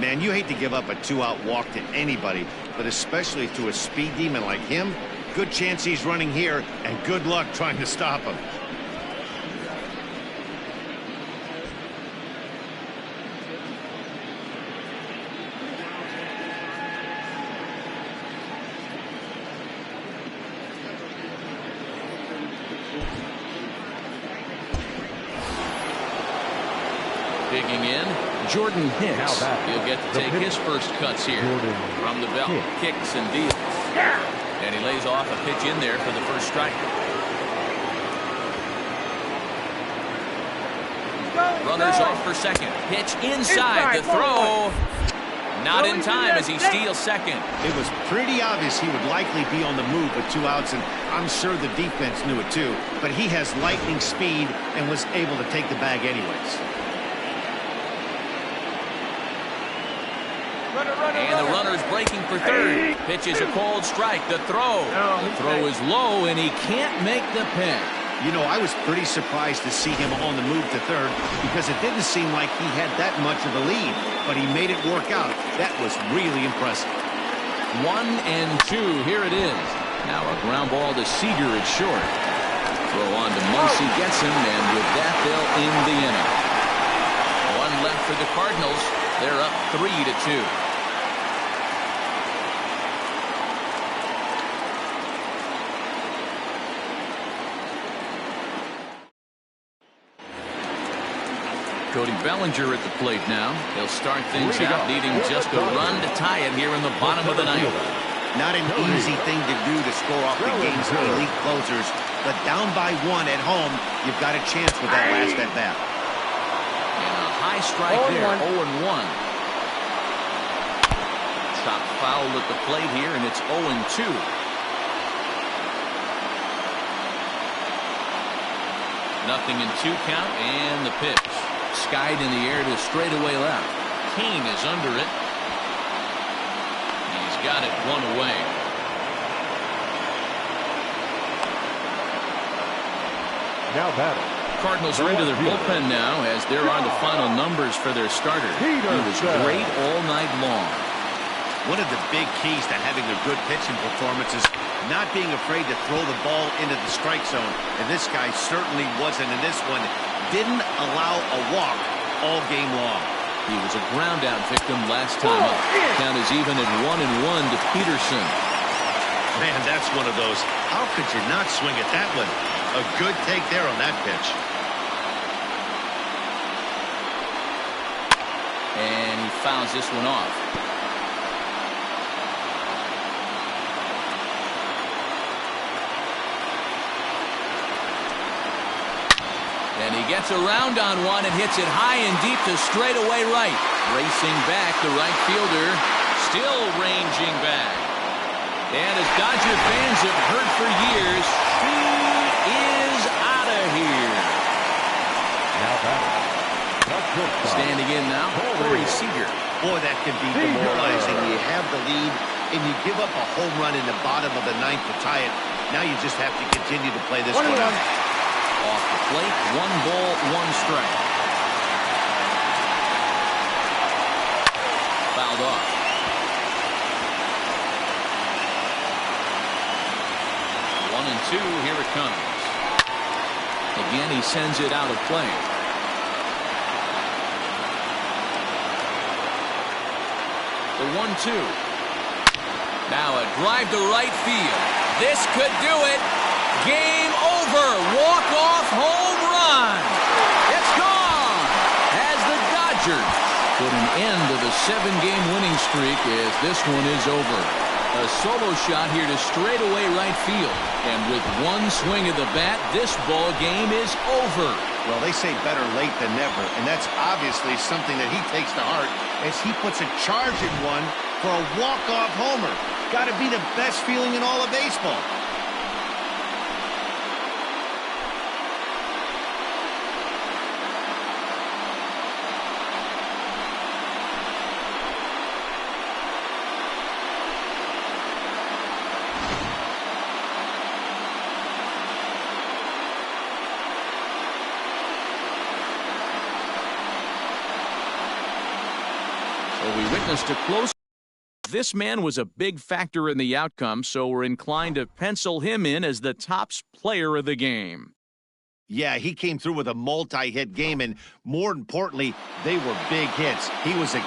Man, you hate to give up a 2-out walk to anybody, but especially to a speed demon like him. Good chance he's running here, and good luck trying to stop him. Digging in, Jordan Hicks. He'll get to take his first cuts here. From the belt, kicks and deals. And he lays off a pitch in there for the first strike. Runners off for second. Pitch inside. The throw. Not in time as he steals second. It was pretty obvious he would likely be on the move with 2 outs, and I'm sure the defense knew it too. But he has lightning speed and was able to take the bag anyways. And the runner's breaking for third. Pitch is a cold strike. The throw. The throw is low, and he can't make the pick. You know, I was pretty surprised to see him on the move to third because it didn't seem like he had that much of a lead, but he made it work out. That was really impressive. 1-2. Here it is. Now a ground ball to Seager at short. Throw on to Muncy, gets him, and with that, they'll end the inning. 1 left for the Cardinals. They're up 3-2. Cody Bellinger at the plate now. He'll start things out, needing just a run to tie it here in the bottom of the 9th. Not an easy thing to do to score off the game's elite closers, but down by 1 at home, you've got a chance with that last at bat. And a high strike there, 0-1. Stop foul at the plate here, and it's 0-2. Nothing in 2 count, and the pitch. Skied in the air to straightaway left. Kane is under it. He's got it 1 away. Now batting. Cardinals are into their bullpen now as there are the final numbers for their starter. He was great all night long. One of the big keys to having a good pitching performance is not being afraid to throw the ball into the strike zone. And this guy certainly wasn't in this one. Didn't allow a walk all game long. He was a ground out victim last time up. Count is even at 1-1 to Peterson. Man, that's one of those. How could you not swing at that one? A good take there on that pitch. And he fouls this one off. And he gets around on one and hits it high and deep to straightaway right. Racing back, the right fielder still ranging back. And as Dodger fans have heard for years, he is out of here. Now batting. Standing in now, Corey Seager. Boy, that can be demoralizing. You have the lead, and you give up a home run in the bottom of the 9th to tie it. Now you just have to continue to play this one out. Off the plate, 1 ball, 1 strike. Fouled off. One and 2, here it comes. Again, he sends it out of play. The 1-2. Now a drive to right field. This could do it. Game over. Walk-off home run. It's gone. As the Dodgers put an end to the 7-game winning streak as this one is over. A solo shot here to straightaway right field. And with 1 swing of the bat, this ball game is over. Well, they say better late than never, and that's obviously something that he takes to heart as he puts a charge in one for a walk-off homer. Got to be the best feeling in all of baseball. We witnessed a close. This man was a big factor in the outcome, so we're inclined to pencil him in as the top player of the game. Yeah, he came through with a multi-hit game, and more importantly, they were big hits. He was a